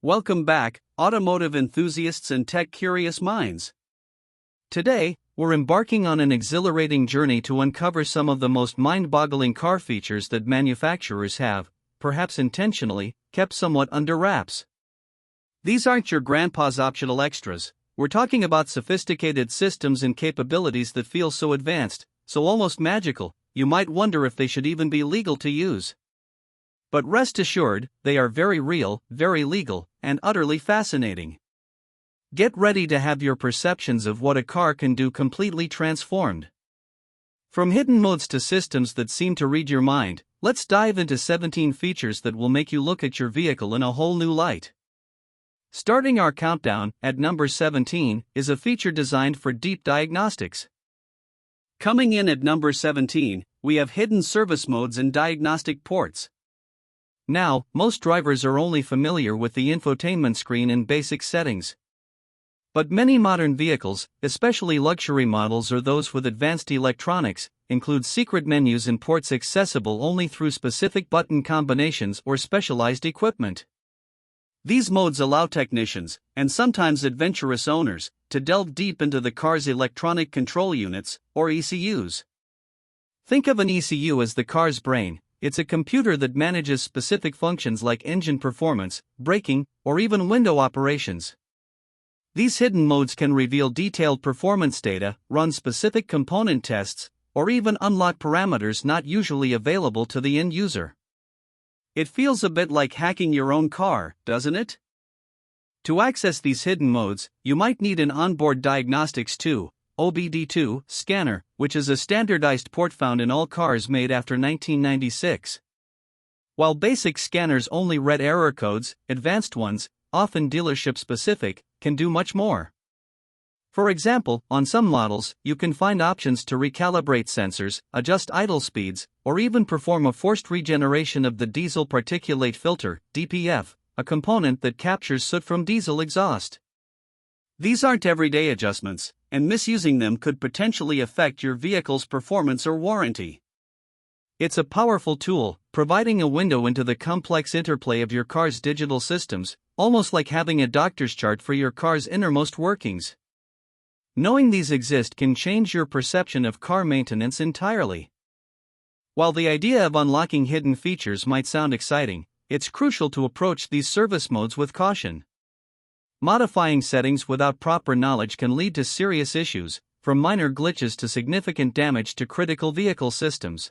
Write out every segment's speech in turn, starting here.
Welcome back, automotive enthusiasts and tech-curious minds. Today, we're embarking on an exhilarating journey to uncover some of the most mind-boggling car features that manufacturers have, perhaps intentionally, kept somewhat under wraps. These aren't your grandpa's optional extras. We're talking about sophisticated systems and capabilities that feel so advanced, so almost magical, you might wonder if they should even be legal to use. But rest assured, they are very real, very legal, and utterly fascinating. Get ready to have your perceptions of what a car can do completely transformed. From hidden modes to systems that seem to read your mind, let's dive into 17 features that will make you look at your vehicle in a whole new light. Starting our countdown, at number 17, is a feature designed for deep diagnostics. Coming in at number 17, we have hidden service modes and diagnostic ports. Now, most drivers are only familiar with the infotainment screen in basic settings. But many modern vehicles, especially luxury models or those with advanced electronics, include secret menus and ports accessible only through specific button combinations or specialized equipment. These modes allow technicians, and sometimes adventurous owners, to delve deep into the car's electronic control units, or ECUs. Think of an ECU as the car's brain. It's a computer that manages specific functions like engine performance, braking, or even window operations. These hidden modes can reveal detailed performance data, run specific component tests, or even unlock parameters not usually available to the end user. It feels a bit like hacking your own car, doesn't it? To access these hidden modes, you might need an onboard diagnostics 2, OBD2, scanner, which is a standardized port found in all cars made after 1996. While basic scanners only read error codes, advanced ones, often dealership-specific, can do much more. For example, on some models, you can find options to recalibrate sensors, adjust idle speeds, or even perform a forced regeneration of the diesel particulate filter, DPF, a component that captures soot from diesel exhaust. These aren't everyday adjustments, and misusing them could potentially affect your vehicle's performance or warranty. It's a powerful tool, providing a window into the complex interplay of your car's digital systems, almost like having a doctor's chart for your car's innermost workings. Knowing these exist can change your perception of car maintenance entirely. While the idea of unlocking hidden features might sound exciting, it's crucial to approach these service modes with caution. Modifying settings without proper knowledge can lead to serious issues, from minor glitches to significant damage to critical vehicle systems.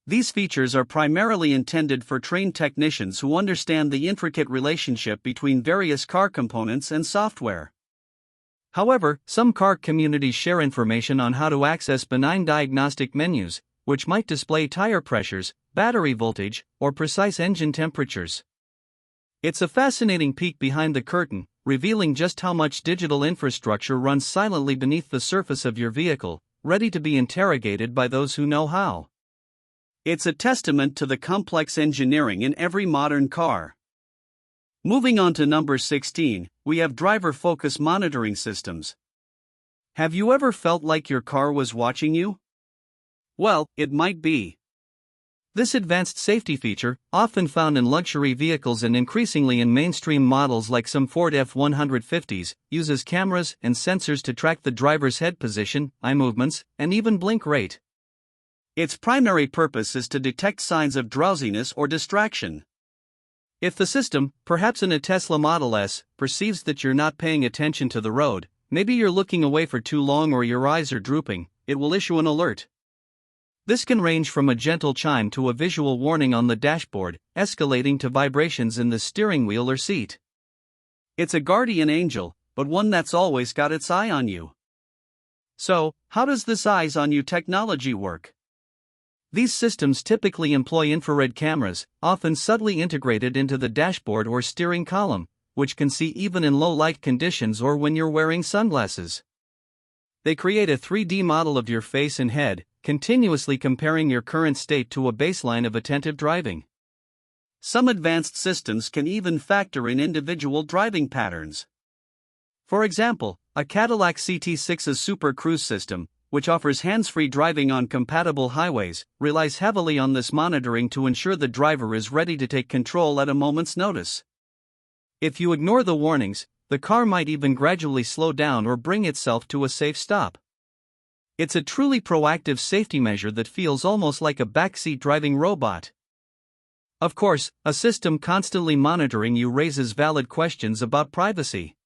These features are primarily intended for trained technicians who understand the intricate relationship between various car components and software. However, some car communities share information on how to access benign diagnostic menus, which might display tire pressures, battery voltage, or precise engine temperatures. It's a fascinating peek behind the curtain, revealing just how much digital infrastructure runs silently beneath the surface of your vehicle, ready to be interrogated by those who know how. It's a testament to the complex engineering in every modern car. Moving on to number 16, we have driver focus monitoring systems. Have you ever felt like your car was watching you? Well, it might be. This advanced safety feature, often found in luxury vehicles and increasingly in mainstream models like some Ford F-150s, uses cameras and sensors to track the driver's head position, eye movements, and even blink rate. Its primary purpose is to detect signs of drowsiness or distraction. If the system, perhaps in a Tesla Model S, perceives that you're not paying attention to the road, maybe you're looking away for too long or your eyes are drooping, it will issue an alert. This can range from a gentle chime to a visual warning on the dashboard, escalating to vibrations in the steering wheel or seat. It's a guardian angel, but one that's always got its eye on you. So, how does this eyes on you technology work? These systems typically employ infrared cameras, often subtly integrated into the dashboard or steering column, which can see even in low light conditions or when you're wearing sunglasses. They create a 3D model of your face and head, continuously comparing your current state to a baseline of attentive driving. Some advanced systems can even factor in individual driving patterns. For example, a Cadillac CT6's Super Cruise system, which offers hands-free driving on compatible highways, relies heavily on this monitoring to ensure the driver is ready to take control at a moment's notice. If you ignore the warnings, the car might even gradually slow down or bring itself to a safe stop. It's a truly proactive safety measure that feels almost like a backseat driving robot. Of course, a system constantly monitoring you raises valid questions about privacy.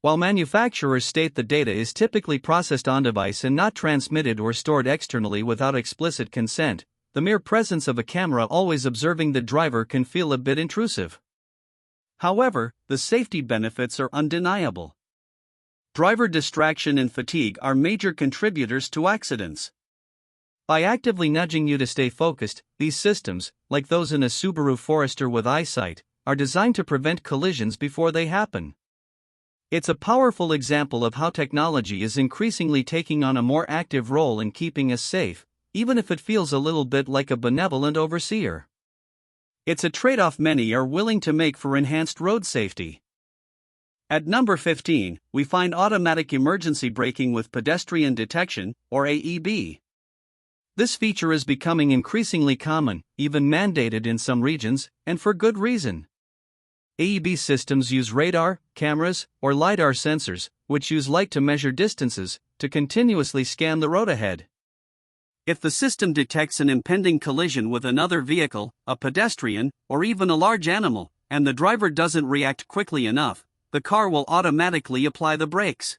While manufacturers state the data is typically processed on-device and not transmitted or stored externally without explicit consent, the mere presence of a camera always observing the driver can feel a bit intrusive. However, the safety benefits are undeniable. Driver distraction and fatigue are major contributors to accidents. By actively nudging you to stay focused, these systems, like those in a Subaru Forester with eyesight, are designed to prevent collisions before they happen. It's a powerful example of how technology is increasingly taking on a more active role in keeping us safe, even if it feels a little bit like a benevolent overseer. It's a trade-off many are willing to make for enhanced road safety. At number 15, we find automatic emergency braking with pedestrian detection, or AEB. This feature is becoming increasingly common, even mandated in some regions, and for good reason. AEB systems use radar, cameras, or LiDAR sensors, which use light to measure distances, to continuously scan the road ahead. If the system detects an impending collision with another vehicle, a pedestrian, or even a large animal, and the driver doesn't react quickly enough, the car will automatically apply the brakes.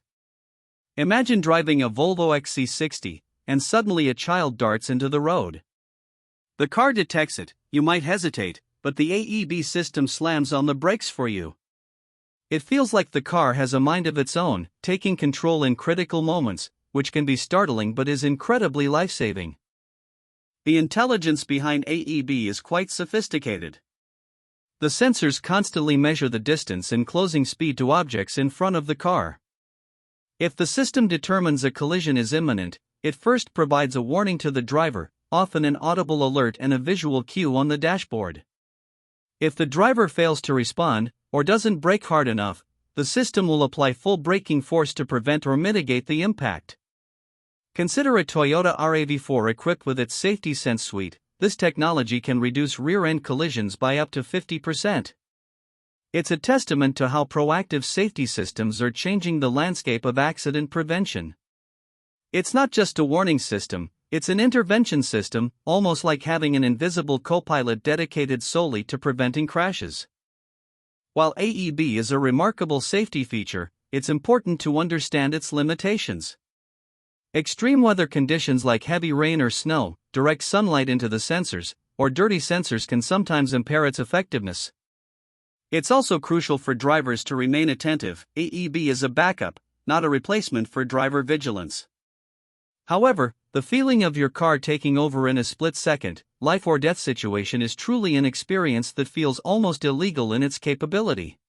Imagine driving a Volvo XC60, and suddenly a child darts into the road. The car detects it, you might hesitate, but the AEB system slams on the brakes for you. It feels like the car has a mind of its own, taking control in critical moments, which can be startling but is incredibly life-saving. The intelligence behind AEB is quite sophisticated. The sensors constantly measure the distance and closing speed to objects in front of the car. If the system determines a collision is imminent, it first provides a warning to the driver, often an audible alert and a visual cue on the dashboard. If the driver fails to respond, or doesn't brake hard enough, the system will apply full braking force to prevent or mitigate the impact. Consider a Toyota RAV4 equipped with its Safety Sense suite. This technology can reduce rear-end collisions by up to 50%. It's a testament to how proactive safety systems are changing the landscape of accident prevention. It's not just a warning system, it's an intervention system, almost like having an invisible co-pilot dedicated solely to preventing crashes. While AEB is a remarkable safety feature, it's important to understand its limitations. Extreme weather conditions like heavy rain or snow, direct sunlight into the sensors, or dirty sensors can sometimes impair its effectiveness. It's also crucial for drivers to remain attentive. AEB is a backup, not a replacement for driver vigilance. However, the feeling of your car taking over in a split-second, life-or-death situation is truly an experience that feels almost illegal in its capability.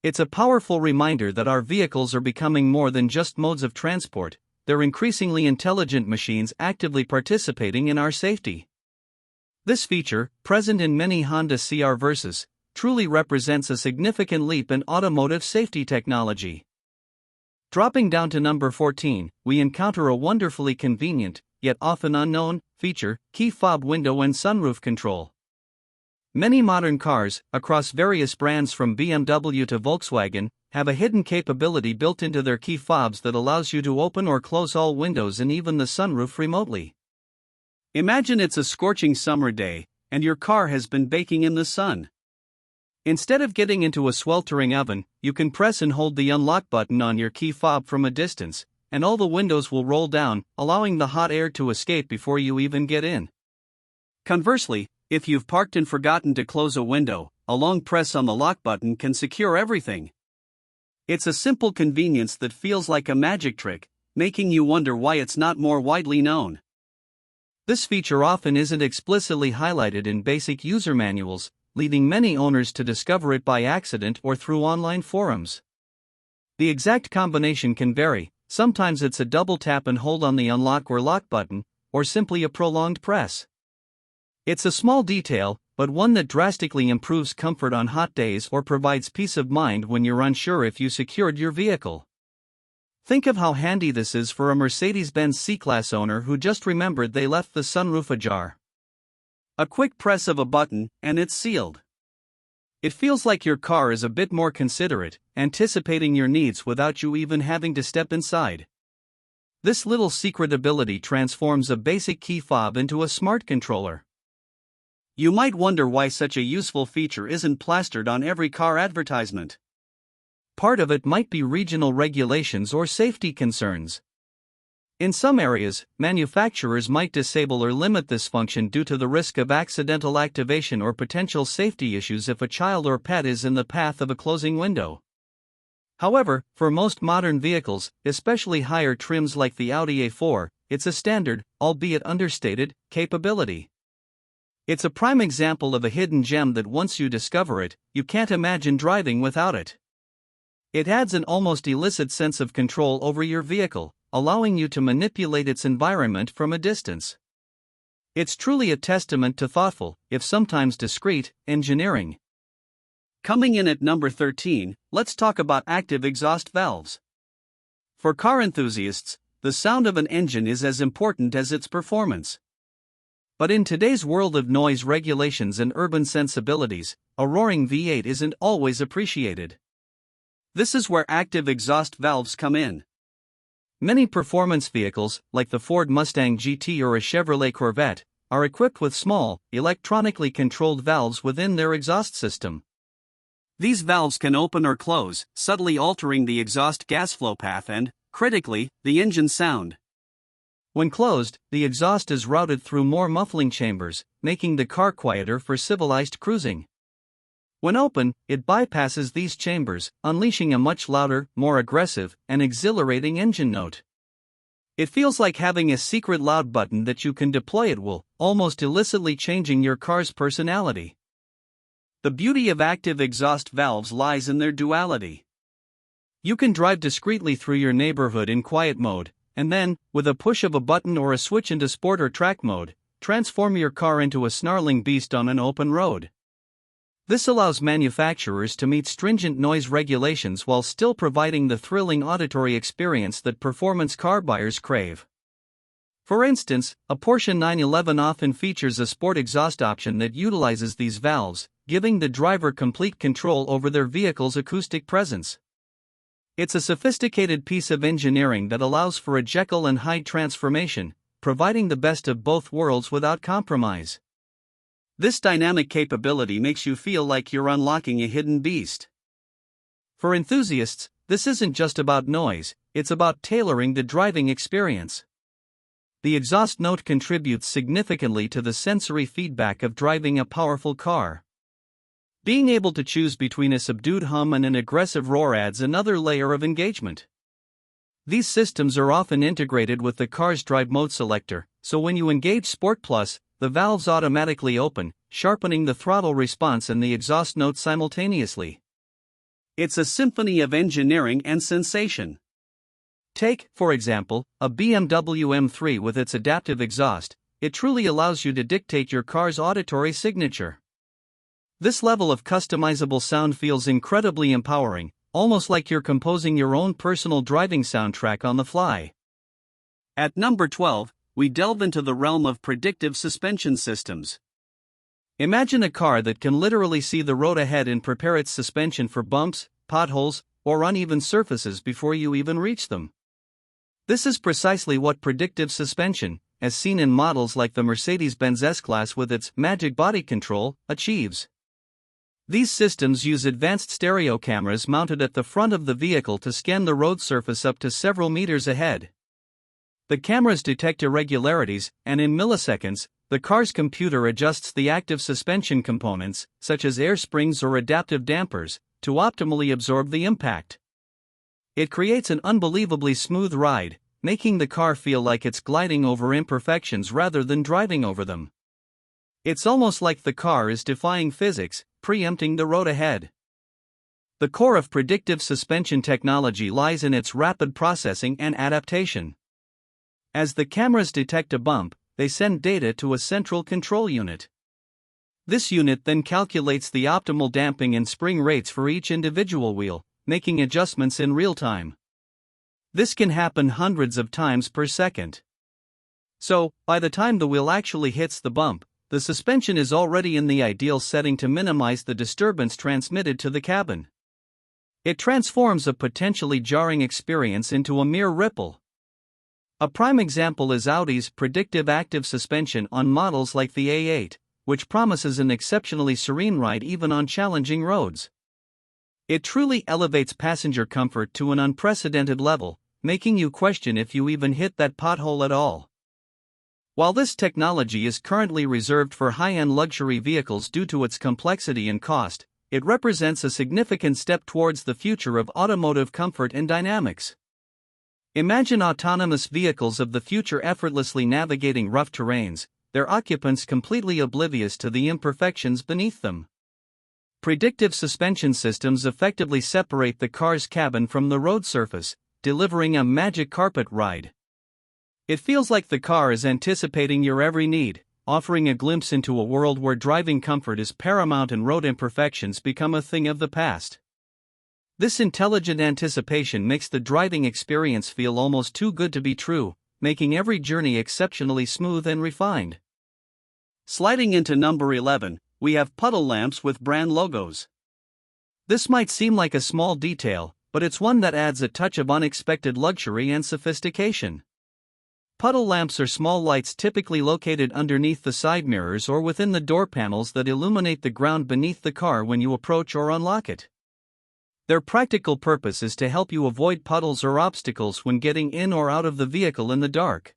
It's a powerful reminder that our vehicles are becoming more than just modes of transport, they're increasingly intelligent machines actively participating in our safety. This feature, present in many Honda CR Versas, truly represents a significant leap in automotive safety technology. Dropping down to number 14, we encounter a wonderfully convenient, yet often unknown, feature: key fob window and sunroof control. Many modern cars, across various brands from BMW to Volkswagen, have a hidden capability built into their key fobs that allows you to open or close all windows and even the sunroof remotely. Imagine it's a scorching summer day, and your car has been baking in the sun. Instead of getting into a sweltering oven, you can press and hold the unlock button on your key fob from a distance, and all the windows will roll down, allowing the hot air to escape before you even get in. Conversely, if you've parked and forgotten to close a window, a long press on the lock button can secure everything. It's a simple convenience that feels like a magic trick, making you wonder why it's not more widely known. This feature often isn't explicitly highlighted in basic user manuals, leading many owners to discover it by accident or through online forums. The exact combination can vary. Sometimes it's a double tap and hold on the unlock or lock button, or simply a prolonged press. It's a small detail, but one that drastically improves comfort on hot days or provides peace of mind when you're unsure if you secured your vehicle. Think of how handy this is for a Mercedes-Benz C-Class owner who just remembered they left the sunroof ajar. A quick press of a button, and it's sealed. It feels like your car is a bit more considerate, anticipating your needs without you even having to step inside. This little secret ability transforms a basic key fob into a smart controller. You might wonder why such a useful feature isn't plastered on every car advertisement. Part of it might be regional regulations or safety concerns. In some areas, manufacturers might disable or limit this function due to the risk of accidental activation or potential safety issues if a child or pet is in the path of a closing window. However, for most modern vehicles, especially higher trims like the Audi A4, it's a standard, albeit understated, capability. It's a prime example of a hidden gem that once you discover it, you can't imagine driving without it. It adds an almost illicit sense of control over your vehicle, allowing you to manipulate its environment from a distance. It's truly a testament to thoughtful, if sometimes discreet, engineering. Coming in at number 13, let's talk about active exhaust valves. For car enthusiasts, the sound of an engine is as important as its performance. But in today's world of noise regulations and urban sensibilities, a roaring V8 isn't always appreciated. This is where active exhaust valves come in. Many performance vehicles, like the Ford Mustang GT or a Chevrolet Corvette, are equipped with small, electronically controlled valves within their exhaust system. These valves can open or close, subtly altering the exhaust gas flow path and, critically, the engine sound. When closed, the exhaust is routed through more muffling chambers, making the car quieter for civilized cruising. When open, it bypasses these chambers, unleashing a much louder, more aggressive, and exhilarating engine note. It feels like having a secret loud button that you can deploy at will, almost illicitly changing your car's personality. The beauty of active exhaust valves lies in their duality. You can drive discreetly through your neighborhood in quiet mode, and then, with a push of a button or a switch into sport or track mode, transform your car into a snarling beast on an open road. This allows manufacturers to meet stringent noise regulations while still providing the thrilling auditory experience that performance car buyers crave. For instance, a Porsche 911 often features a sport exhaust option that utilizes these valves, giving the driver complete control over their vehicle's acoustic presence. It's a sophisticated piece of engineering that allows for a Jekyll and Hyde transformation, providing the best of both worlds without compromise. This dynamic capability makes you feel like you're unlocking a hidden beast. For enthusiasts, this isn't just about noise, it's about tailoring the driving experience. The exhaust note contributes significantly to the sensory feedback of driving a powerful car. Being able to choose between a subdued hum and an aggressive roar adds another layer of engagement. These systems are often integrated with the car's drive mode selector, so when you engage Sport Plus, the valves automatically open, sharpening the throttle response and the exhaust note simultaneously. It's a symphony of engineering and sensation. Take, for example, a BMW M3 with its adaptive exhaust. It truly allows you to dictate your car's auditory signature. This level of customizable sound feels incredibly empowering, almost like you're composing your own personal driving soundtrack on the fly. At number 12, we delve into the realm of predictive suspension systems. Imagine a car that can literally see the road ahead and prepare its suspension for bumps, potholes, or uneven surfaces before you even reach them. This is precisely what predictive suspension, as seen in models like the Mercedes-Benz S-Class with its magic body control, achieves. These systems use advanced stereo cameras mounted at the front of the vehicle to scan the road surface up to several meters ahead. The cameras detect irregularities, and in milliseconds, the car's computer adjusts the active suspension components, such as air springs or adaptive dampers, to optimally absorb the impact. It creates an unbelievably smooth ride, making the car feel like it's gliding over imperfections rather than driving over them. It's almost like the car is defying physics, preempting the road ahead. The core of predictive suspension technology lies in its rapid processing and adaptation. As the cameras detect a bump, they send data to a central control unit. This unit then calculates the optimal damping and spring rates for each individual wheel, making adjustments in real time. This can happen hundreds of times per second. So, by the time the wheel actually hits the bump, the suspension is already in the ideal setting to minimize the disturbance transmitted to the cabin. It transforms a potentially jarring experience into a mere ripple. A prime example is Audi's predictive active suspension on models like the A8, which promises an exceptionally serene ride even on challenging roads. It truly elevates passenger comfort to an unprecedented level, making you question if you even hit that pothole at all. While this technology is currently reserved for high-end luxury vehicles due to its complexity and cost, it represents a significant step towards the future of automotive comfort and dynamics. Imagine autonomous vehicles of the future effortlessly navigating rough terrains, their occupants completely oblivious to the imperfections beneath them. Predictive suspension systems effectively separate the car's cabin from the road surface, delivering a magic carpet ride. It feels like the car is anticipating your every need, offering a glimpse into a world where driving comfort is paramount and road imperfections become a thing of the past. This intelligent anticipation makes the driving experience feel almost too good to be true, making every journey exceptionally smooth and refined. Sliding into number 11, we have puddle lamps with brand logos. This might seem like a small detail, but it's one that adds a touch of unexpected luxury and sophistication. Puddle lamps are small lights typically located underneath the side mirrors or within the door panels that illuminate the ground beneath the car when you approach or unlock it. Their practical purpose is to help you avoid puddles or obstacles when getting in or out of the vehicle in the dark.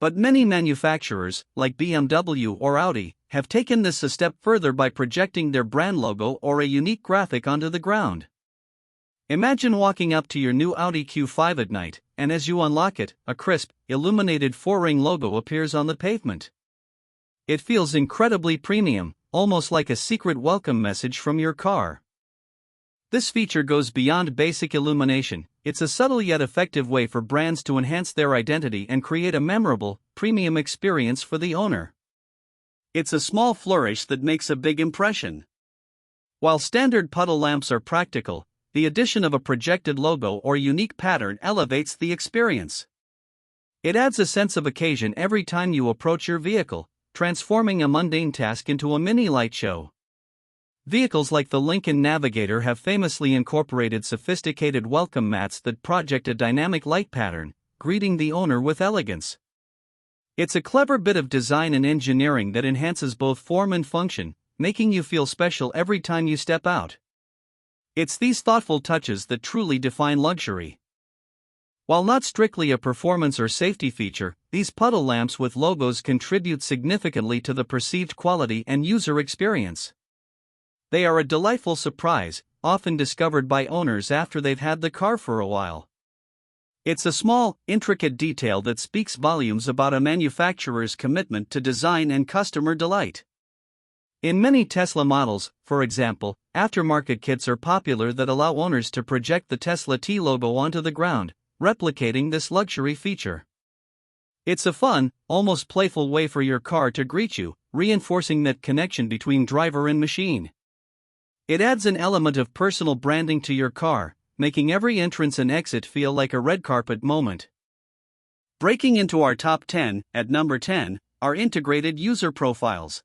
But many manufacturers, like BMW or Audi, have taken this a step further by projecting their brand logo or a unique graphic onto the ground. Imagine walking up to your new Audi Q5 at night, and as you unlock it, a crisp, illuminated 4-ring logo appears on the pavement. It feels incredibly premium, almost like a secret welcome message from your car. This feature goes beyond basic illumination. It's a subtle yet effective way for brands to enhance their identity and create a memorable, premium experience for the owner. It's a small flourish that makes a big impression. While standard puddle lamps are practical, the addition of a projected logo or unique pattern elevates the experience. It adds a sense of occasion every time you approach your vehicle, transforming a mundane task into a mini light show. Vehicles like the Lincoln Navigator have famously incorporated sophisticated welcome mats that project a dynamic light pattern, greeting the owner with elegance. It's a clever bit of design and engineering that enhances both form and function, making you feel special every time you step out. It's these thoughtful touches that truly define luxury. While not strictly a performance or safety feature, these puddle lamps with logos contribute significantly to the perceived quality and user experience. They are a delightful surprise, often discovered by owners after they've had the car for a while. It's a small, intricate detail that speaks volumes about a manufacturer's commitment to design and customer delight. In many Tesla models, for example, aftermarket kits are popular that allow owners to project the Tesla T logo onto the ground, replicating this luxury feature. It's a fun, almost playful way for your car to greet you, reinforcing that connection between driver and machine. It adds an element of personal branding to your car, making every entrance and exit feel like a red carpet moment. Breaking into our top 10, at number 10, are integrated user profiles.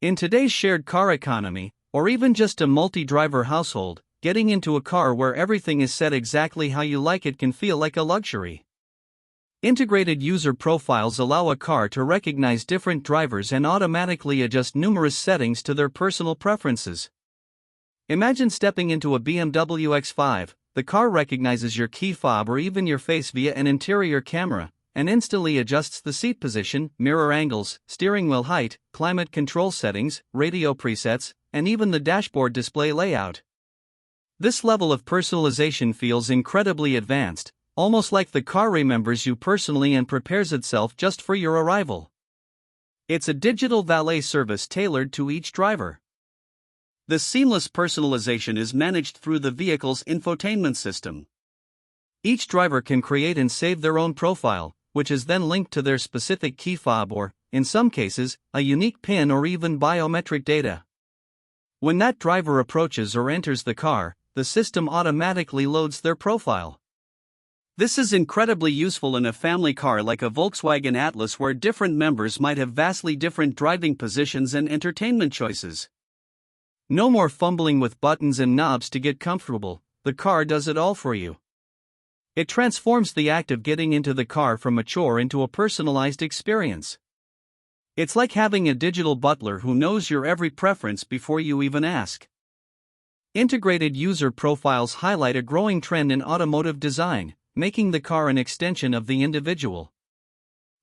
In today's shared car economy, or even just a multi-driver household, getting into a car where everything is set exactly how you like it can feel like a luxury. Integrated user profiles allow a car to recognize different drivers and automatically adjust numerous settings to their personal preferences. Imagine stepping into a BMW X5, the car recognizes your key fob or even your face via an interior camera, and instantly adjusts the seat position, mirror angles, steering wheel height, climate control settings, radio presets, and even the dashboard display layout. This level of personalization feels incredibly advanced, almost like the car remembers you personally and prepares itself just for your arrival. It's a digital valet service tailored to each driver. This seamless personalization is managed through the vehicle's infotainment system. Each driver can create and save their own profile, which is then linked to their specific key fob or, in some cases, a unique PIN or even biometric data. When that driver approaches or enters the car, the system automatically loads their profile. This is incredibly useful in a family car like a Volkswagen Atlas, where different members might have vastly different driving positions and entertainment choices. No more fumbling with buttons and knobs to get comfortable, the car does it all for you. It transforms the act of getting into the car from a chore into a personalized experience. It's like having a digital butler who knows your every preference before you even ask. Integrated user profiles highlight a growing trend in automotive design, making the car an extension of the individual.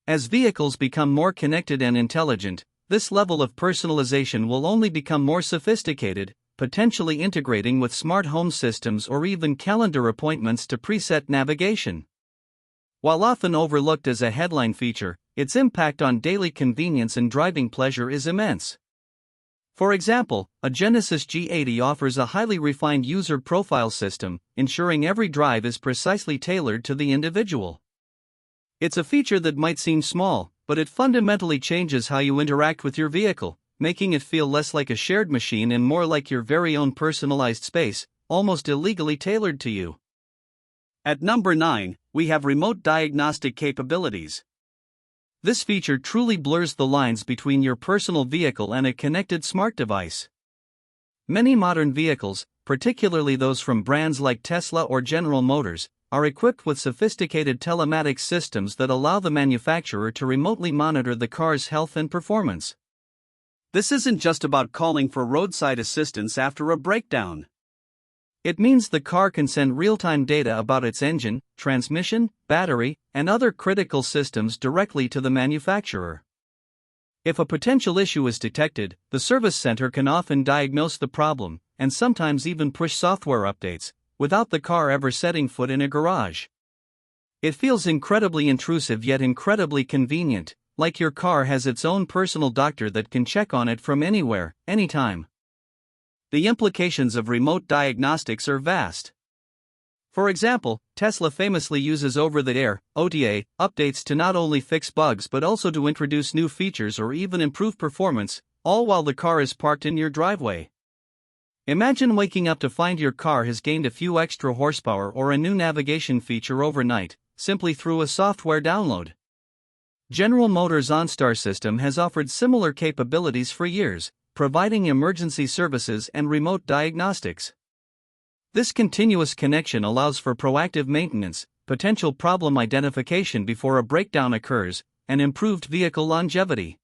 As vehicles become more connected and intelligent, this level of personalization will only become more sophisticated, potentially integrating with smart home systems or even calendar appointments to preset navigation. While often overlooked as a headline feature, its impact on daily convenience and driving pleasure is immense. For example, a Genesis G80 offers a highly refined user profile system, ensuring every drive is precisely tailored to the individual. It's a feature that might seem small, but it fundamentally changes how you interact with your vehicle, making it feel less like a shared machine and more like your very own personalized space, almost illegally tailored to you. At number 9, we have remote diagnostic capabilities. This feature truly blurs the lines between your personal vehicle and a connected smart device. Many modern vehicles, particularly those from brands like Tesla or General Motors, are equipped with sophisticated telematics systems that allow the manufacturer to remotely monitor the car's health and performance. This isn't just about calling for roadside assistance after a breakdown. It means the car can send real-time data about its engine, transmission, battery, and other critical systems directly to the manufacturer. If a potential issue is detected, the service center can often diagnose the problem, and sometimes even push software updates, without the car ever setting foot in a garage. It feels incredibly intrusive yet incredibly convenient, like your car has its own personal doctor that can check on it from anywhere, anytime. The implications of remote diagnostics are vast. For example, Tesla famously uses over-the-air (OTA) updates to not only fix bugs but also to introduce new features or even improve performance, all while the car is parked in your driveway. Imagine waking up to find your car has gained a few extra horsepower or a new navigation feature overnight, simply through a software download. General Motors' OnStar system has offered similar capabilities for years, providing emergency services and remote diagnostics. This continuous connection allows for proactive maintenance, potential problem identification before a breakdown occurs, and improved vehicle longevity.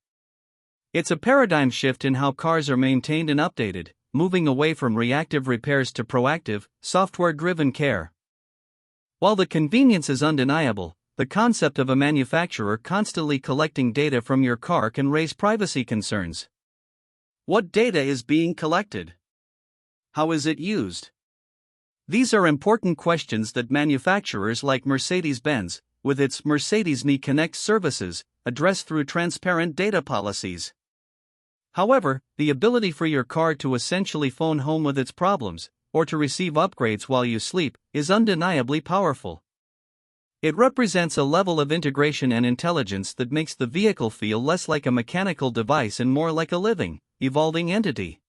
It's a paradigm shift in how cars are maintained and updated, moving away from reactive repairs to proactive, software-driven care. While the convenience is undeniable, the concept of a manufacturer constantly collecting data from your car can raise privacy concerns. What data is being collected? How is it used? These are important questions that manufacturers like Mercedes-Benz, with its Mercedes-Me Connect services, address through transparent data policies. However, the ability for your car to essentially phone home with its problems, or to receive upgrades while you sleep, is undeniably powerful. It represents a level of integration and intelligence that makes the vehicle feel less like a mechanical device and more like a living, evolving entity.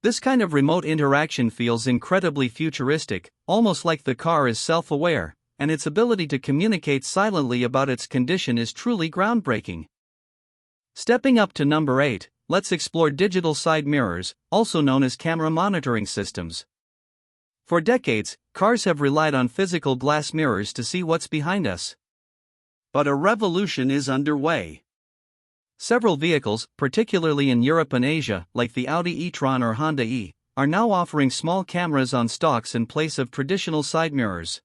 This kind of remote interaction feels incredibly futuristic, almost like the car is self-aware, and its ability to communicate silently about its condition is truly groundbreaking. Stepping up to number 8, let's explore digital side mirrors, also known as camera monitoring systems. For decades, cars have relied on physical glass mirrors to see what's behind us. But a revolution is underway. Several vehicles, particularly in Europe and Asia, like the Audi e-tron or Honda E, are now offering small cameras on stalks in place of traditional side mirrors.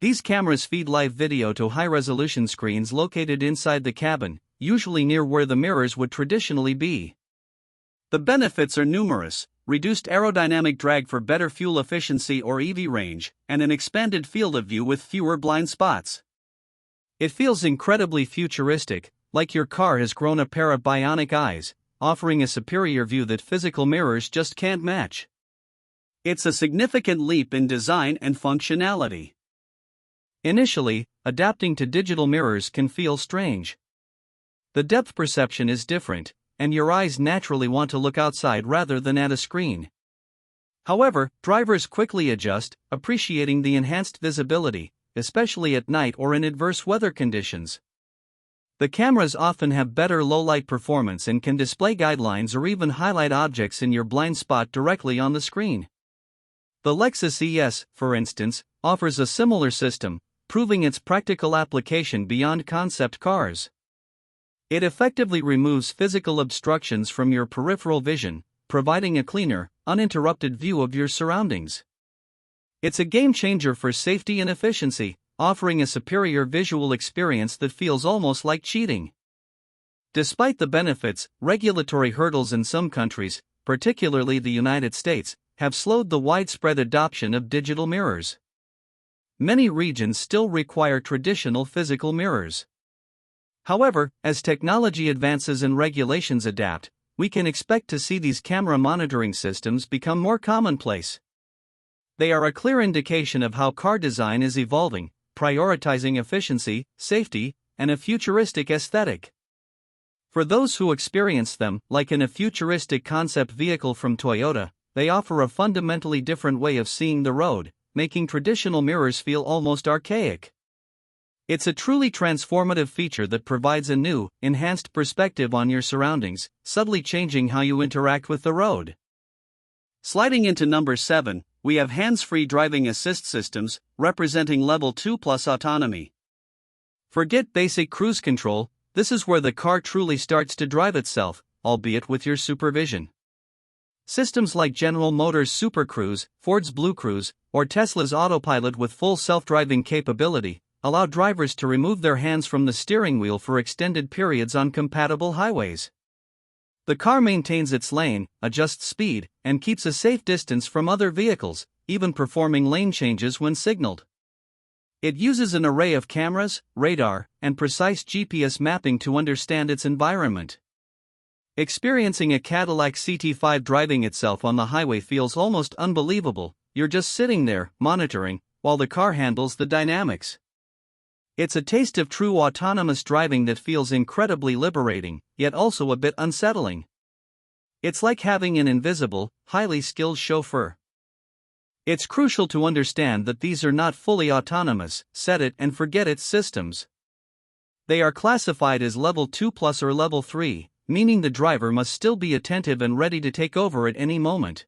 These cameras feed live video to high-resolution screens located inside the cabin, usually near where the mirrors would traditionally be. The benefits are numerous: reduced aerodynamic drag for better fuel efficiency or EV range, and an expanded field of view with fewer blind spots. It feels incredibly futuristic, like your car has grown a pair of bionic eyes, offering a superior view that physical mirrors just can't match. It's a significant leap in design and functionality. Initially, adapting to digital mirrors can feel strange. The depth perception is different, and your eyes naturally want to look outside rather than at a screen. However, drivers quickly adjust, appreciating the enhanced visibility, especially at night or in adverse weather conditions. The cameras often have better low-light performance and can display guidelines or even highlight objects in your blind spot directly on the screen. The Lexus ES, for instance, offers a similar system, proving its practical application beyond concept cars. It effectively removes physical obstructions from your peripheral vision, providing a cleaner, uninterrupted view of your surroundings. It's a game-changer for safety and efficiency, offering a superior visual experience that feels almost like cheating. Despite the benefits, regulatory hurdles in some countries, particularly the United States, have slowed the widespread adoption of digital mirrors. Many regions still require traditional physical mirrors. However, as technology advances and regulations adapt, we can expect to see these camera monitoring systems become more commonplace. They are a clear indication of how car design is evolving, prioritizing efficiency, safety, and a futuristic aesthetic. For those who experience them, like in a futuristic concept vehicle from Toyota, they offer a fundamentally different way of seeing the road, making traditional mirrors feel almost archaic. It's a truly transformative feature that provides a new, enhanced perspective on your surroundings, subtly changing how you interact with the road. Sliding into number 7, we have hands-free driving assist systems, representing level 2 plus autonomy. Forget basic cruise control, this is where the car truly starts to drive itself, albeit with your supervision. Systems like General Motors' Super Cruise, Ford's Blue Cruise, or Tesla's Autopilot with full self-driving capability allow drivers to remove their hands from the steering wheel for extended periods on compatible highways. The car maintains its lane, adjusts speed, and keeps a safe distance from other vehicles, even performing lane changes when signaled. It uses an array of cameras, radar, and precise GPS mapping to understand its environment. Experiencing a Cadillac CT5 driving itself on the highway feels almost unbelievable. You're just sitting there, monitoring, while the car handles the dynamics. It's a taste of true autonomous driving that feels incredibly liberating, yet also a bit unsettling. It's like having an invisible, highly skilled chauffeur. It's crucial to understand that these are not fully autonomous, set it and forget it systems. They are classified as level 2 plus or level 3, meaning the driver must still be attentive and ready to take over at any moment.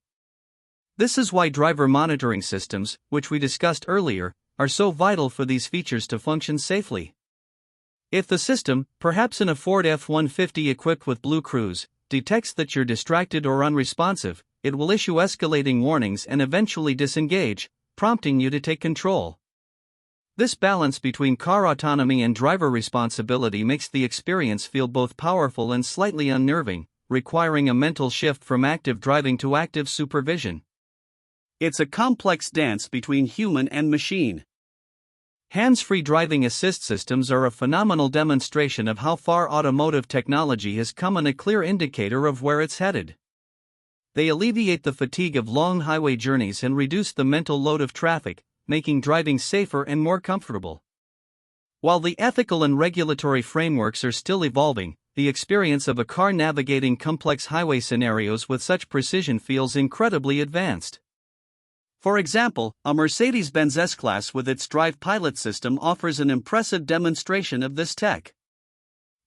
This is why driver monitoring systems, which we discussed earlier, are so vital for these features to function safely. If the system, perhaps in a Ford F-150 equipped with Blue Cruise, detects that you're distracted or unresponsive, it will issue escalating warnings and eventually disengage, prompting you to take control. This balance between car autonomy and driver responsibility makes the experience feel both powerful and slightly unnerving, requiring a mental shift from active driving to active supervision. It's a complex dance between human and machine. Hands-free driving assist systems are a phenomenal demonstration of how far automotive technology has come and a clear indicator of where it's headed. They alleviate the fatigue of long highway journeys and reduce the mental load of traffic, making driving safer and more comfortable. While the ethical and regulatory frameworks are still evolving, the experience of a car navigating complex highway scenarios with such precision feels incredibly advanced. For example, a Mercedes-Benz S-Class with its Drive Pilot system offers an impressive demonstration of this tech.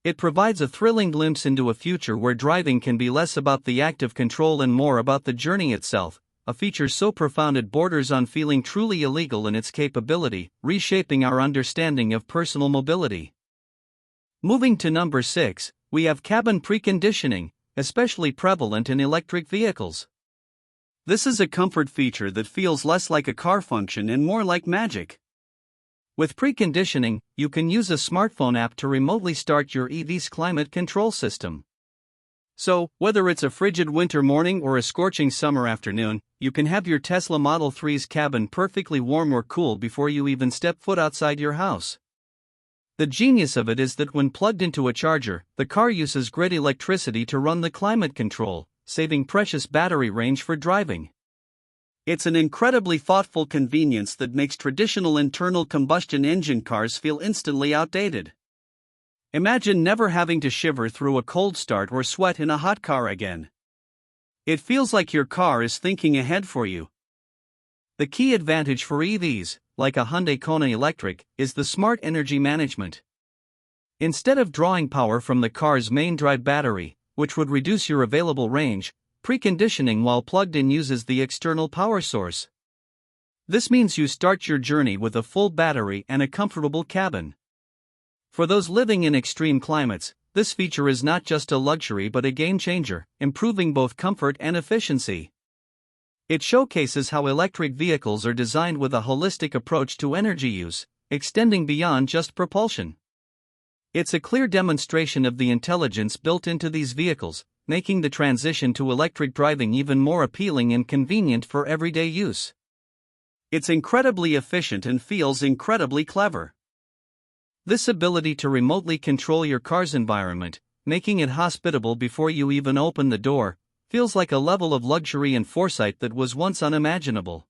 It provides a thrilling glimpse into a future where driving can be less about the act of control and more about the journey itself, a feature so profound it borders on feeling truly illegal in its capability, reshaping our understanding of personal mobility. Moving to number 6, we have cabin preconditioning, especially prevalent in electric vehicles. This is a comfort feature that feels less like a car function and more like magic. With preconditioning, you can use a smartphone app to remotely start your EV's climate control system. So, whether it's a frigid winter morning or a scorching summer afternoon, you can have your Tesla Model 3's cabin perfectly warm or cool before you even step foot outside your house. The genius of it is that when plugged into a charger, the car uses grid electricity to run the climate control, saving precious battery range for driving. It's an incredibly thoughtful convenience that makes traditional internal combustion engine cars feel instantly outdated. Imagine never having to shiver through a cold start or sweat in a hot car again. It feels like your car is thinking ahead for you. The key advantage for EVs, like a Hyundai Kona Electric, is the smart energy management. Instead of drawing power from the car's main drive battery, which would reduce your available range, preconditioning while plugged in uses the external power source. This means you start your journey with a full battery and a comfortable cabin. For those living in extreme climates, this feature is not just a luxury but a game changer, improving both comfort and efficiency. It showcases how electric vehicles are designed with a holistic approach to energy use, extending beyond just propulsion. It's a clear demonstration of the intelligence built into these vehicles, making the transition to electric driving even more appealing and convenient for everyday use. It's incredibly efficient and feels incredibly clever. This ability to remotely control your car's environment, making it hospitable before you even open the door, feels like a level of luxury and foresight that was once unimaginable.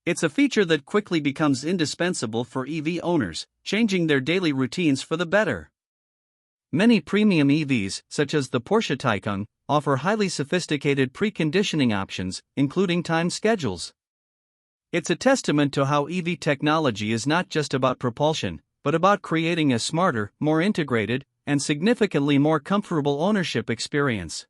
It's a feature that quickly becomes indispensable for EV owners, changing their daily routines for the better. Many premium EVs, such as the Porsche Taycan, offer highly sophisticated preconditioning options, including time schedules. It's a testament to how EV technology is not just about propulsion, but about creating a smarter, more integrated, and significantly more comfortable ownership experience.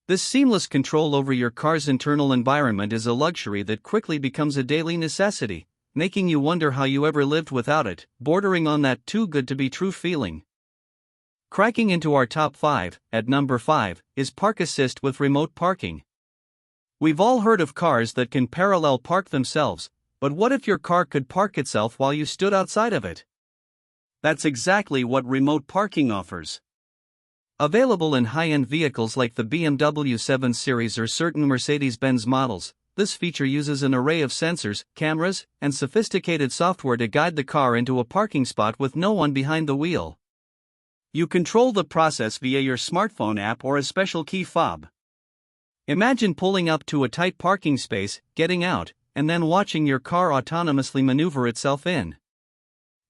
This seamless control over your car's internal environment is a luxury that quickly becomes a daily necessity, making you wonder how you ever lived without it, bordering on that too good to be true feeling. Cracking into our top 5, at number 5, is Park Assist with remote parking. We've all heard of cars that can parallel park themselves, but what if your car could park itself while you stood outside of it? That's exactly what remote parking offers. Available in high-end vehicles like the BMW 7 Series or certain Mercedes-Benz models, this feature uses an array of sensors, cameras, and sophisticated software to guide the car into a parking spot with no one behind the wheel. You control the process via your smartphone app or a special key fob. Imagine pulling up to a tight parking space, getting out, and then watching your car autonomously maneuver itself in.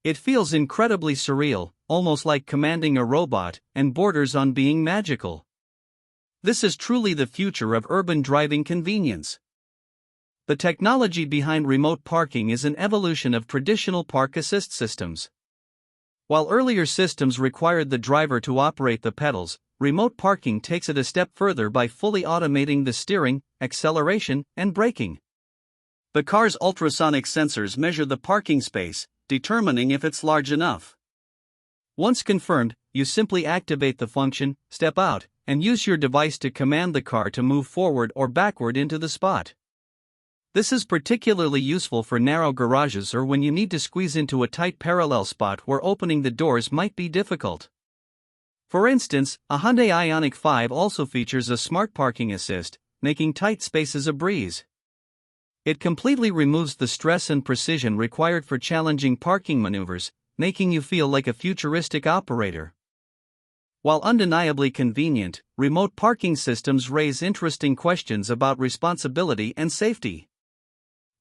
It feels incredibly surreal, almost like commanding a robot, and borders on being magical. This is truly the future of urban driving convenience. The technology behind remote parking is an evolution of traditional park assist systems. While earlier systems required the driver to operate the pedals, remote parking takes it a step further by fully automating the steering, acceleration, and braking. The car's ultrasonic sensors measure the parking space, determining if it's large enough. Once confirmed, you simply activate the function, step out, and use your device to command the car to move forward or backward into the spot. This is particularly useful for narrow garages or when you need to squeeze into a tight parallel spot where opening the doors might be difficult. For instance, a Hyundai Ioniq 5 also features a smart parking assist, making tight spaces a breeze. It completely removes the stress and precision required for challenging parking maneuvers, making you feel like a futuristic operator. While undeniably convenient, remote parking systems raise interesting questions about responsibility and safety.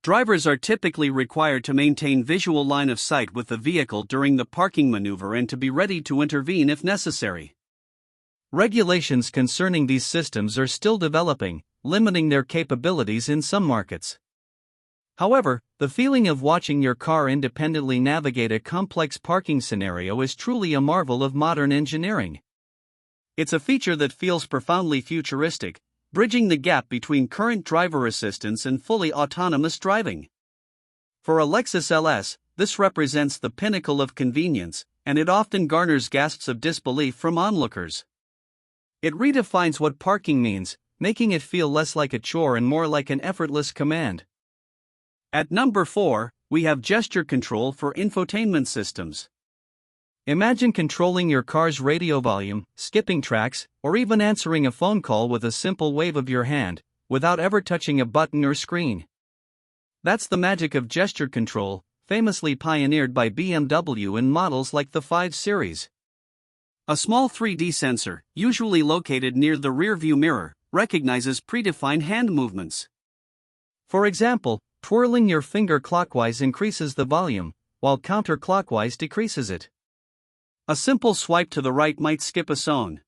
Drivers are typically required to maintain visual line of sight with the vehicle during the parking maneuver and to be ready to intervene if necessary. Regulations concerning these systems are still developing, limiting their capabilities in some markets. However, the feeling of watching your car independently navigate a complex parking scenario is truly a marvel of modern engineering. It's a feature that feels profoundly futuristic, bridging the gap between current driver assistance and fully autonomous driving. For a Lexus LS, this represents the pinnacle of convenience, and it often garners gasps of disbelief from onlookers. It redefines what parking means, making it feel less like a chore and more like an effortless command. At number 4, we have gesture control for infotainment systems. Imagine controlling your car's radio volume, skipping tracks, or even answering a phone call with a simple wave of your hand, without ever touching a button or screen. That's the magic of gesture control, famously pioneered by BMW in models like the 5 Series. A small 3D sensor, usually located near the rearview mirror, recognizes predefined hand movements. For example, twirling your finger clockwise increases the volume, while counterclockwise decreases it. A simple swipe to the right might skip a song.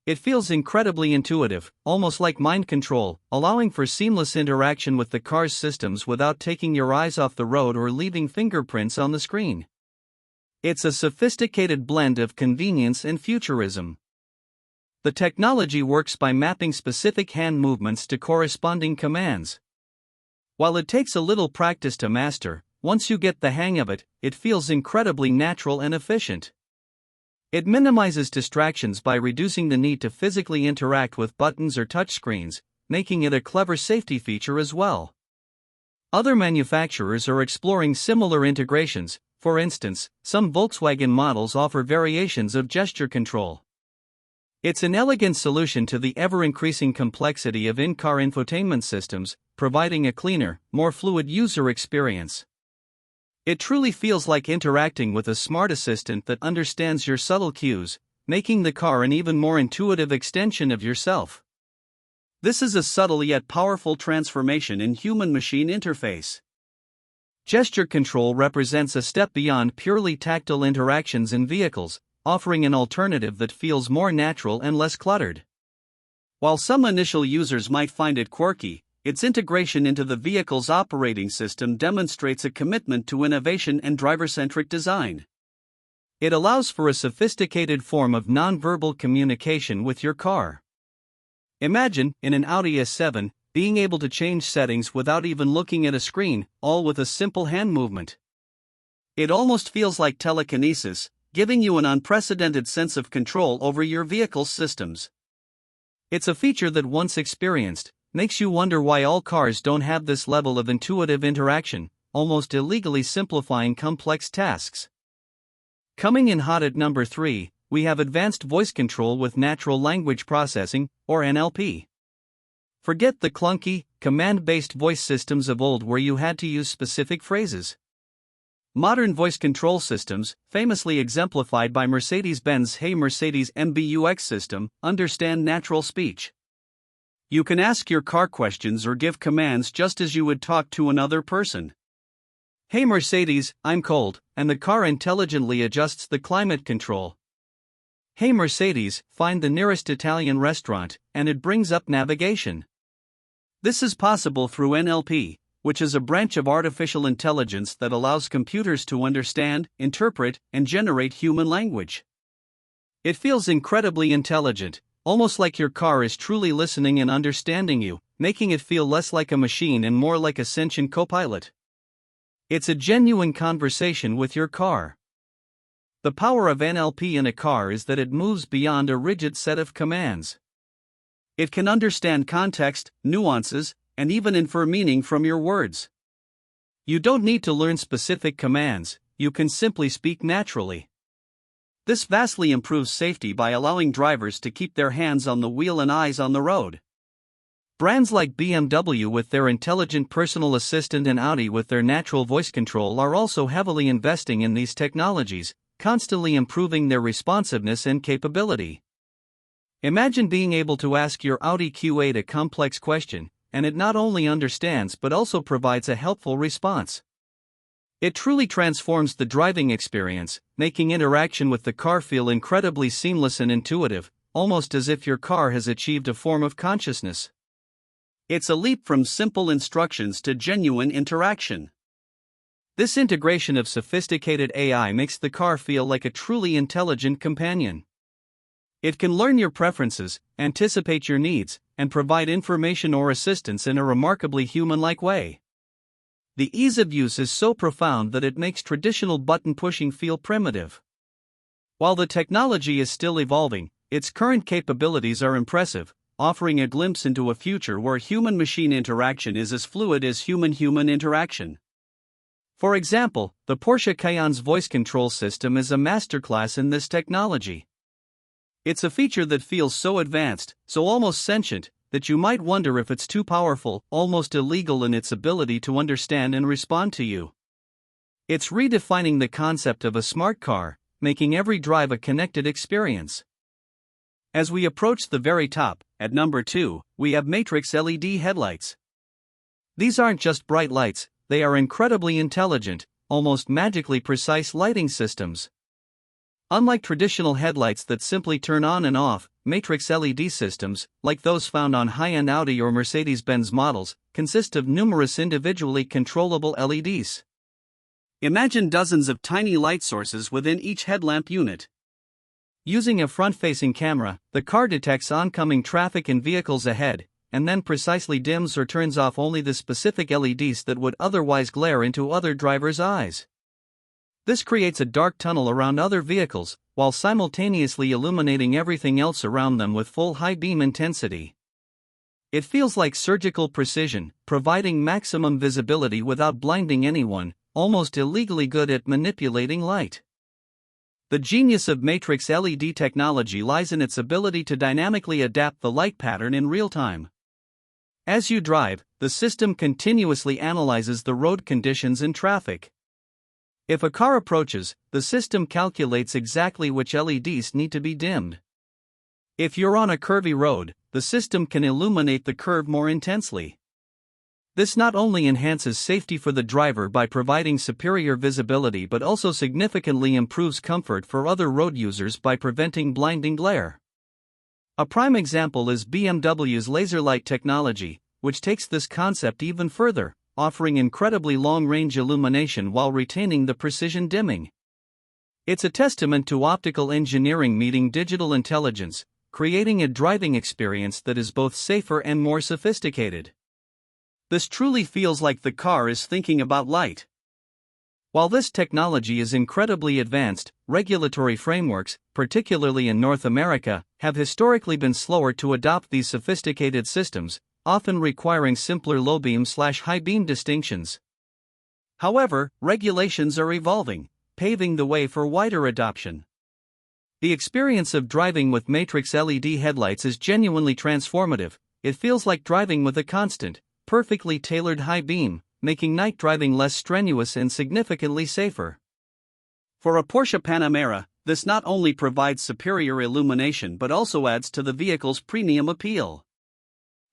It feels incredibly intuitive, almost like mind control, allowing for seamless interaction with the car's systems without taking your eyes off the road or leaving fingerprints on the screen. It's a sophisticated blend of convenience and futurism. The technology works by mapping specific hand movements to corresponding commands. While it takes a little practice to master, once you get the hang of it, it feels incredibly natural and efficient. It minimizes distractions by reducing the need to physically interact with buttons or touchscreens, making it a clever safety feature as well. Other manufacturers are exploring similar integrations. For instance, some Volkswagen models offer variations of gesture control. It's an elegant solution to the ever-increasing complexity of in-car infotainment systems, providing a cleaner, more fluid user experience. It truly feels like interacting with a smart assistant that understands your subtle cues, making the car an even more intuitive extension of yourself. This is a subtle yet powerful transformation in human-machine interface. Gesture control represents a step beyond purely tactile interactions in vehicles, offering an alternative that feels more natural and less cluttered. While some initial users might find it quirky, its integration into the vehicle's operating system demonstrates a commitment to innovation and driver-centric design. It allows for a sophisticated form of non-verbal communication with your car. Imagine, in an Audi S7, being able to change settings without even looking at a screen, all with a simple hand movement. It almost feels like telekinesis, giving you an unprecedented sense of control over your vehicle's systems. It's a feature that, once experienced, makes you wonder why all cars don't have this level of intuitive interaction, almost illegally simplifying complex tasks. Coming in hot at number 3, we have advanced voice control with natural language processing, or NLP. Forget the clunky, command-based voice systems of old where you had to use specific phrases. Modern voice control systems, famously exemplified by Mercedes-Benz Hey Mercedes MBUX system, understand natural speech. You can ask your car questions or give commands just as you would talk to another person. Hey Mercedes, I'm cold, and the car intelligently adjusts the climate control. Hey Mercedes, find the nearest Italian restaurant, and it brings up navigation. This is possible through NLP, which is a branch of artificial intelligence that allows computers to understand, interpret, and generate human language. It feels incredibly intelligent, almost like your car is truly listening and understanding you, making it feel less like a machine and more like a sentient co-pilot. It's a genuine conversation with your car. The power of NLP in a car is that it moves beyond a rigid set of commands. It can understand context, nuances, and even infer meaning from your words. You don't need to learn specific commands, you can simply speak naturally. This vastly improves safety by allowing drivers to keep their hands on the wheel and eyes on the road. Brands like BMW with their intelligent personal assistant and Audi with their natural voice control are also heavily investing in these technologies, constantly improving their responsiveness and capability. Imagine being able to ask your Audi Q8 a complex question, and it not only understands but also provides a helpful response. It truly transforms the driving experience, making interaction with the car feel incredibly seamless and intuitive, almost as if your car has achieved a form of consciousness. It's a leap from simple instructions to genuine interaction. This integration of sophisticated AI makes the car feel like a truly intelligent companion. It can learn your preferences, anticipate your needs, and provide information or assistance in a remarkably human-like way. The ease of use is so profound that it makes traditional button pushing feel primitive. While the technology is still evolving, its current capabilities are impressive, offering a glimpse into a future where human-machine interaction is as fluid as human-human interaction. For example, the Porsche Cayenne's voice control system is a masterclass in this technology. It's a feature that feels so advanced, so almost sentient, that you might wonder if it's too powerful, almost illegal in its ability to understand and respond to you. It's redefining the concept of a smart car, making every drive a connected experience. As we approach the very top, at number 2, we have Matrix LED headlights. These aren't just bright lights, they are incredibly intelligent, almost magically precise lighting systems. Unlike traditional headlights that simply turn on and off, matrix LED systems, like those found on high-end Audi or Mercedes-Benz models, consist of numerous individually controllable LEDs. Imagine dozens of tiny light sources within each headlamp unit. Using a front-facing camera, the car detects oncoming traffic and vehicles ahead, and then precisely dims or turns off only the specific LEDs that would otherwise glare into other drivers' eyes. This creates a dark tunnel around other vehicles, while simultaneously illuminating everything else around them with full high beam intensity. It feels like surgical precision, providing maximum visibility without blinding anyone, almost illegally good at manipulating light. The genius of matrix LED technology lies in its ability to dynamically adapt the light pattern in real time. As you drive, the system continuously analyzes the road conditions and traffic. If a car approaches, the system calculates exactly which LEDs need to be dimmed. If you're on a curvy road, the system can illuminate the curve more intensely. This not only enhances safety for the driver by providing superior visibility but also significantly improves comfort for other road users by preventing blinding glare. A prime example is BMW's laser light technology, which takes this concept even further, offering incredibly long-range illumination while retaining the precision dimming. It's a testament to optical engineering meeting digital intelligence, creating a driving experience that is both safer and more sophisticated. This truly feels like the car is thinking about light. While this technology is incredibly advanced, regulatory frameworks, particularly in North America, have historically been slower to adopt these sophisticated systems, often requiring simpler low-beam/high beam distinctions. However, regulations are evolving, paving the way for wider adoption. The experience of driving with matrix LED headlights is genuinely transformative. It feels like driving with a constant, perfectly tailored high beam, making night driving less strenuous and significantly safer. For a Porsche Panamera, this not only provides superior illumination but also adds to the vehicle's premium appeal.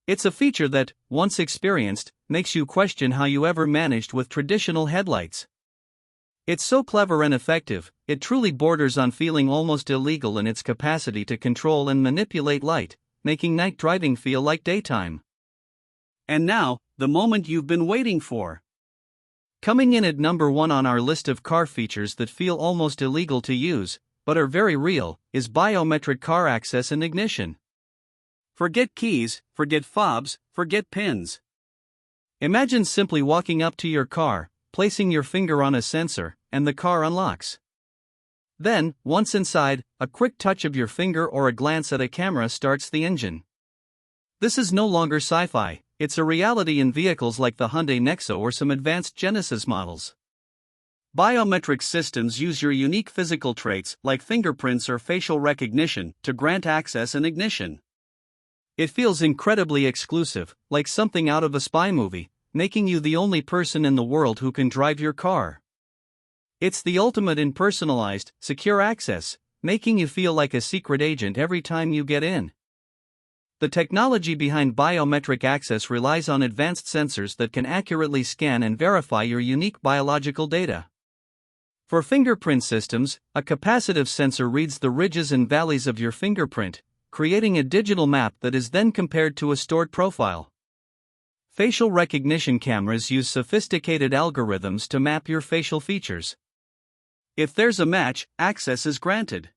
It's a feature that, once experienced, makes you question how you ever managed with traditional headlights. It's so clever and effective, it truly borders on feeling almost illegal in its capacity to control and manipulate light, making night driving feel like daytime. And now, the moment you've been waiting for. Coming in at number 1 on our list of car features that feel almost illegal to use, but are very real, is biometric car access and ignition. Forget keys, forget fobs, forget pins. Imagine simply walking up to your car, placing your finger on a sensor, and the car unlocks. Then, once inside, a quick touch of your finger or a glance at a camera starts the engine. This is no longer sci-fi, it's a reality in vehicles like the Hyundai Nexo or some advanced Genesis models. Biometric systems use your unique physical traits, like fingerprints or facial recognition, to grant access and ignition. It feels incredibly exclusive, like something out of a spy movie, making you the only person in the world who can drive your car. It's the ultimate in personalized, secure access, making you feel like a secret agent every time you get in. The technology behind biometric access relies on advanced sensors that can accurately scan and verify your unique biological data. For fingerprint systems, a capacitive sensor reads the ridges and valleys of your fingerprint, creating a digital map that is then compared to a stored profile. Facial recognition cameras use sophisticated algorithms to map your facial features. If there's a match, access is granted.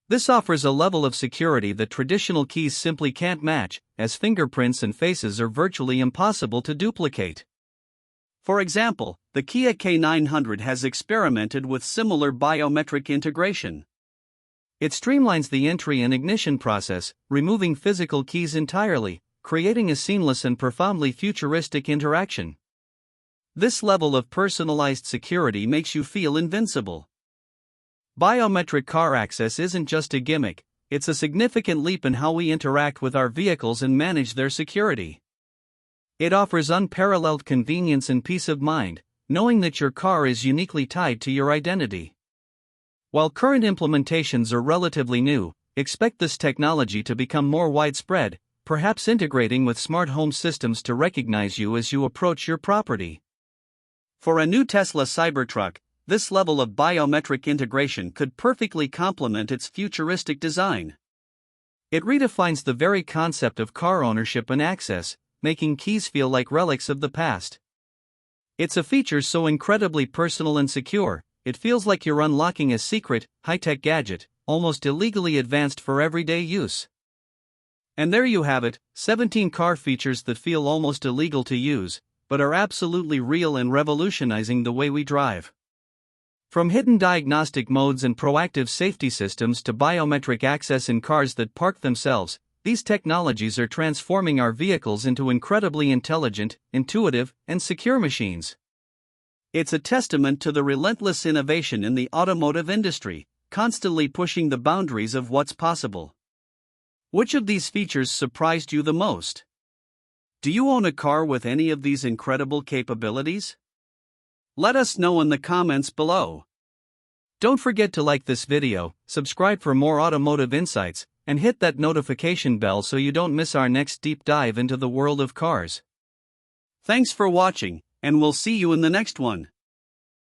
This offers a level of security that traditional keys simply can't match, as fingerprints and faces are virtually impossible to duplicate. For example, the Kia K900 has experimented with similar biometric integration. It streamlines the entry and ignition process, removing physical keys entirely, creating a seamless and profoundly futuristic interaction. This level of personalized security makes you feel invincible. Biometric car access isn't just a gimmick, it's a significant leap in how we interact with our vehicles and manage their security. It offers unparalleled convenience and peace of mind, knowing that your car is uniquely tied to your identity. While current implementations are relatively new, expect this technology to become more widespread, perhaps integrating with smart home systems to recognize you as you approach your property. For a new Tesla Cybertruck, this level of biometric integration could perfectly complement its futuristic design. It redefines the very concept of car ownership and access, making keys feel like relics of the past. It's a feature so incredibly personal and secure, it feels like you're unlocking a secret, high-tech gadget, almost illegally advanced for everyday use. And there you have it, 17 car features that feel almost illegal to use, but are absolutely real and revolutionizing the way we drive. From hidden diagnostic modes and proactive safety systems to biometric access in cars that park themselves, these technologies are transforming our vehicles into incredibly intelligent, intuitive, and secure machines. It's a testament to the relentless innovation in the automotive industry, constantly pushing the boundaries of what's possible. Which of these features surprised you the most? Do you own a car with any of these incredible capabilities? Let us know in the comments below. Don't forget to like this video, subscribe for more automotive insights, and hit that notification bell so you don't miss our next deep dive into the world of cars. Thanks for watching, and we'll see you in the next one.